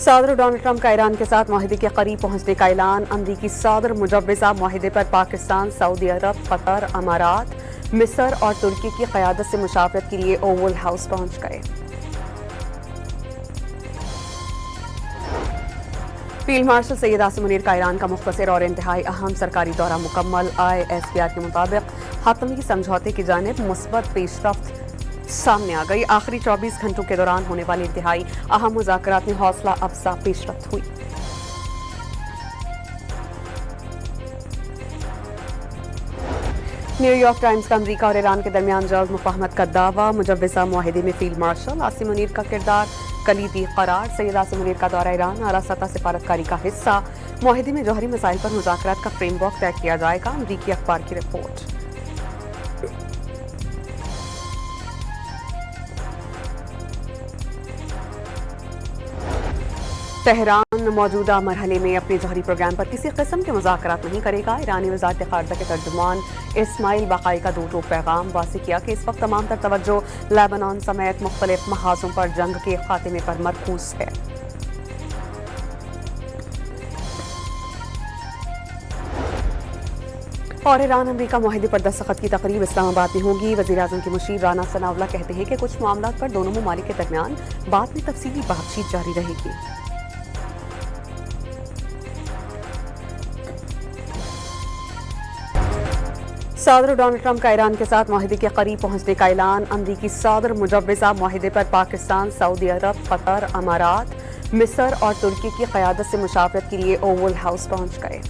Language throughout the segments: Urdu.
صدر ڈونلڈ ٹرمپ کا ایران کے ساتھ معاہدے کے قریب پہنچنے کا اعلان۔ امریکی صدر مجوزہ معاہدے پر پاکستان، سعودی عرب، قطر، امارات، مصر اور ترکی کی قیادت سے مشاورت کے لیے اوول ہاؤس پہنچ گئے۔ فیلڈ مارشل سید عاصم منیر کا ایران کا مختصر اور انتہائی اہم سرکاری دورہ مکمل۔ ISPR کے مطابق حتمی سمجھوتے کی جانب مثبت پیش رفت سامنے آ گئی۔ آخری 24 گھنٹوں کے دوران ہونے والی انتہائی اہم مذاکرات میں حوصلہ افزا پیش رفت ہوئی۔ نیو یارک ٹائمز کا امریکہ اور ایران کے درمیان جلد مفاہمت کا دعویٰ۔ مجوزہ معاہدے میں فیلڈ مارشل عاصم منیر کا کردار کلیدی قرار۔ سید عاصم منیر کا دورہ ایران اعلیٰ سطح سفارتکاری کا حصہ۔ معاہدے میں جوہری مسائل پر مذاکرات کا فریم ورک طے کیا جائے گا۔ امریکی اخبار کی رپورٹ۔ تہران موجودہ مرحلے میں اپنے جوہری پروگرام پر کسی قسم کے مذاکرات نہیں کرے گا۔ ایرانی وزارت خارجہ کے ترجمان اسماعیل باقائی کا دو ٹوک پیغام واضح کیا کہ اس وقت تمام تر توجہ لیبنان سمیت مختلف محاذوں پر جنگ کے خاتمے پر مرکوز ہے۔ اور ایران امریکہ معاہدے پر دستخط کی تقریب اسلام آباد میں ہوگی۔ وزیر اعظم کے مشیر رانا ثناء اللہ کہتے ہیں کہ کچھ معاملات پر دونوں ممالک کے درمیان بعد میں تفصیلی بات چیت جاری رہے گی۔ صدر ڈونلڈ ٹرمپ کا ایران کے ساتھ معاہدے کے قریب پہنچنے کا اعلان۔ امریکی صدر مجوزہ معاہدے پر پاکستان، سعودی عرب، قطر، امارات، مصر اور ترکی کی قیادت سے مشاورت کے لیے اوول ہاؤس پہنچ گئے۔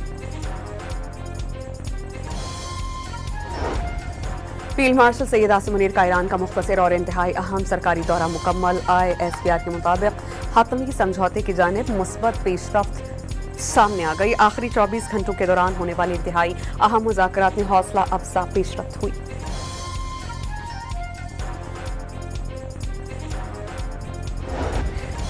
فیلڈ مارشل سید عاصم منیر کا ایران کا مختصر اور انتہائی اہم سرکاری دورہ مکمل۔ ISPR کے مطابق حتمی سمجھوتے کی جانب مثبت پیش رفت سامنے آ گئی۔ آخری 24 گھنٹوں کے دوران ہونے والی انتہائی اہم مذاکرات میں حوصلہ افزا پیش رفت ہوئی۔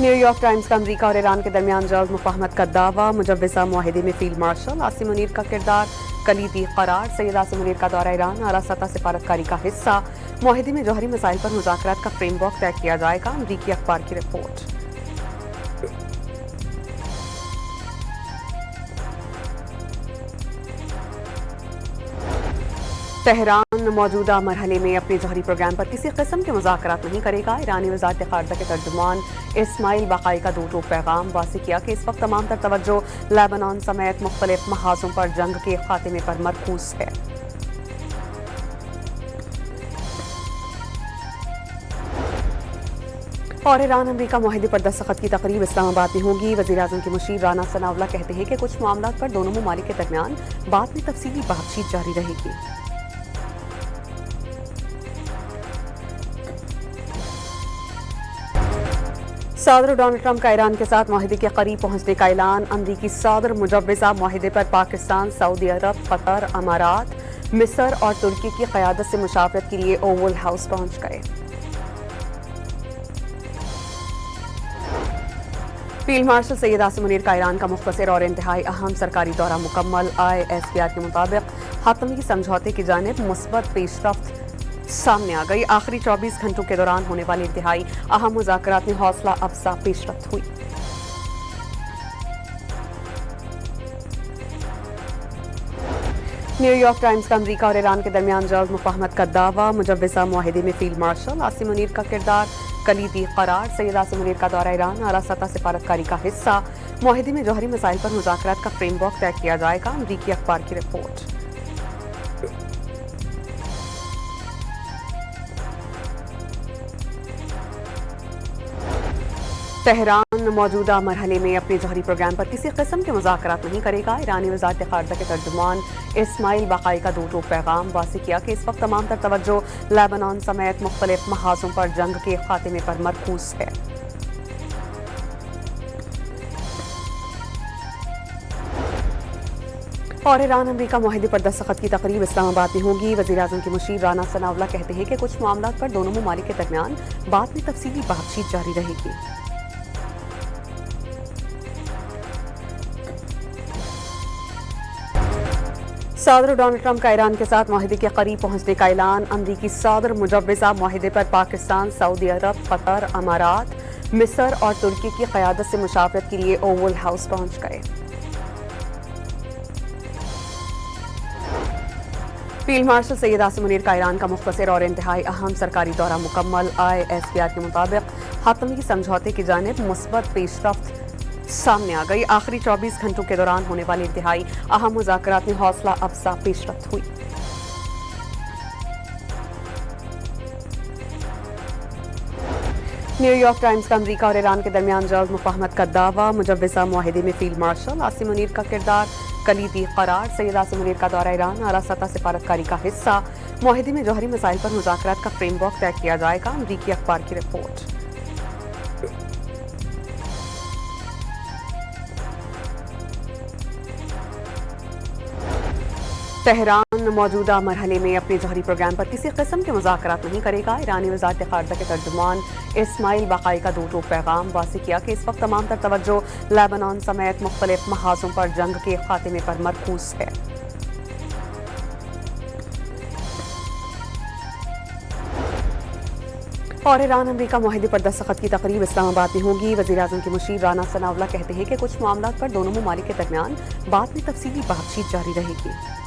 نیو یارک ٹائمز کا امریکہ اور ایران کے درمیان جلد مفاہمت کا دعویٰ۔ مجوزہ معاہدے میں فیلڈ مارشل عاصم منیر کا کردار کلیدی قرار۔ سید عاصم منیر کا دورہ ایران اعلیٰ سطح سفارتکاری کا حصہ۔ معاہدے میں جوہری مسائل پر مذاکرات کا فریم ورک طے کیا جائے گا۔ امریکی اخبار کی رپورٹ۔ تہران موجودہ مرحلے میں اپنے جوہری پروگرام پر کسی قسم کے مذاکرات نہیں کرے گا۔ ایرانی وزارت خارجہ کے ترجمان اسماعیل باقائی کا دو ٹوک پیغام واضح کیا کہ اس وقت تمام تر توجہ لیبنان سمیت مختلف محاذوں پر جنگ کے خاتمے پر مرکوز ہے۔ اور ایران امریکہ معاہدے پر دستخط کی تقریب اسلام آباد میں ہوگی۔ وزیر اعظم کے مشیر رانا ثناء اللہ کہتے ہیں کہ کچھ معاملات پر دونوں ممالک کے درمیان بعد میں تفصیلی بات چیت جاری رہے گی۔ صدر ڈونلڈ ٹرمپ کا ایران کے ساتھ معاہدے کے قریب پہنچنے کا اعلان۔ امریکی صدر مجوزہ معاہدے پر پاکستان، سعودی عرب، قطر، امارات، مصر اور ترکی کی قیادت سے مشاورت کے لیے اوول ہاؤس پہنچ گئے۔ فیلڈ مارشل سید عاصم منیر کا ایران کا مختصر اور انتہائی اہم سرکاری دورہ مکمل۔ ISPR کے مطابق حتمی سمجھوتے کی جانب مثبت پیش رفت سامنے آ گئی۔ آخری 24 گھنٹوں کے دوران ہونے والی انتہائی اہم مذاکرات میں حوصلہ افزا پیش رفت ہوئی۔ نیو یارک ٹائمز کا امریکہ اور ایران کے درمیان جلد مفاہمت کا دعویٰ۔ مجوزہ معاہدے میں فیلڈ مارشل عاصم منیر کا کردار کلیدی قرار۔ سید عاصم منیر کا دورہ ایران اعلیٰ سطح سفارتکاری کا حصہ۔ معاہدے میں جوہری مسائل پر مذاکرات کا فریم ورک طے کیا جائے گا۔ امریکی اخبار کی رپورٹ۔ تہران موجودہ مرحلے میں اپنے جوہری پروگرام پر کسی قسم کے مذاکرات نہیں کرے گا۔ ایرانی وزارت خارجہ کے ترجمان اسماعیل باقائی کا دو ٹوک پیغام واضح کیا کہ اس وقت تمام تر توجہ لیبنان سمیت مختلف محاذوں پر جنگ کے خاتمے پر مرکوز ہے۔ اور ایران امریکہ معاہدے پر دستخط کی تقریب اسلام آباد میں ہوگی۔ وزیر اعظم کے مشیر رانا ثناء اللہ کہتے ہیں کہ کچھ معاملات پر دونوں ممالک کے درمیان بعد میں تفصیلی بات چیت جاری رہے گی۔ صدر ڈونلڈ ٹرمپ کا ایران کے ساتھ معاہدے کے قریب پہنچنے کا اعلان۔ امریکی صدر مجوزہ معاہدے پر پاکستان، سعودی عرب، قطر، امارات، مصر اور ترکی کی قیادت سے مشاورت کے لیے اوول ہاؤس پہنچ گئے۔ فیلڈ مارشل سید عاصم منیر کا ایران کا مختصر اور انتہائی اہم سرکاری دورہ مکمل۔ ISPR کے مطابق حتمی سمجھوتے کی جانب مثبت پیش رفت سامنے آ گئی۔ آخری 24 گھنٹوں کے دوران ہونے والے انتہائی اہم مذاکرات میں حوصلہ افزا پیش رفت ہوئی۔ نیو یارک ٹائمز کا امریکہ اور ایران کے درمیان جلد مفاہمت کا دعویٰ۔ مجوزہ معاہدے میں فیلڈ مارشل عاصم منیر کا کردار کلیدی قرار۔ سید عاصم منیر کا دورہ ایران اعلیٰ سطح سفارتکاری کا حصہ۔ معاہدے میں جوہری مسائل پر مذاکرات کا فریم ورک طے کیا جائے گا۔ امریکی اخبار کی رپورٹ۔ تہران موجودہ مرحلے میں اپنے جوہری پروگرام پر کسی قسم کے مذاکرات نہیں کرے گا۔ ایرانی وزارت خارجہ کے ترجمان اسماعیل باقائی کا دو ٹوک پیغام واضح کیا کہ اس وقت تمام تر توجہ لیبنان سمیت مختلف محاذوں پر جنگ کے خاتمے پر مرکوز ہے۔ اور ایران امریکہ معاہدے پر دستخط کی تقریب اسلام آباد میں ہوگی۔ وزیر اعظم کے مشیر رانا ثناء اللہ کہتے ہیں کہ کچھ معاملات پر دونوں ممالک کے درمیان بعد میں تفصیلی بات چیت جاری رہے گی۔